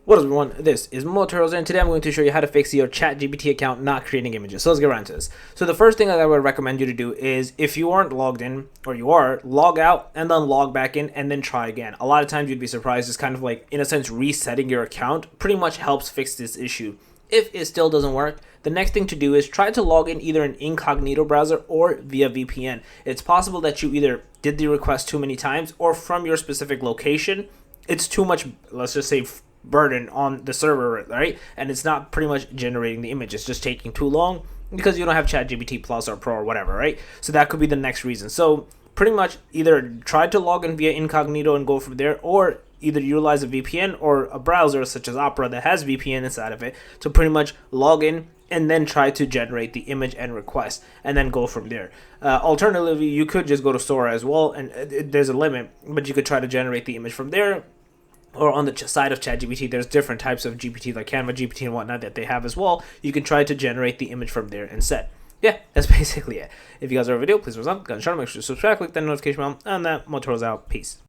What is everyone, this is Motorals, and today I'm going to show you how to fix your ChatGPT account not creating images. So let's get right into this. So the first thing that I would recommend you to do is, if you aren't logged in, or you are, log out and then log back in and then try again. A lot of times you'd be surprised, it's kind of like, in a sense, resetting your account pretty much helps fix this issue. If it still doesn't work, the next thing to do is try to log in either in incognito browser or via VPN. It's possible that you either did the request too many times or from your specific location, it's too much, let's just say, burden on the server, right? And it's not pretty much generating the image. It's just taking too long because you don't have ChatGPT Plus or Pro or whatever, right? So that could be the next reason. So pretty much either try to log in via incognito and go from there, or either utilize a VPN or a browser such as Opera that has VPN inside of it to pretty much log in and then try to generate the image and request and then go from there. Alternatively, you could just go to Sora as well, and there's a limit, but you could try to generate the image from there. Or on the side of ChatGPT, there's different types of GPT like Canva GPT and whatnot that they have as well. You can try to generate the image from there instead. Yeah, that's basically it. If you guys are a video, please thumbs up, make sure to subscribe, click that notification bell, and that Motorola's out. Peace.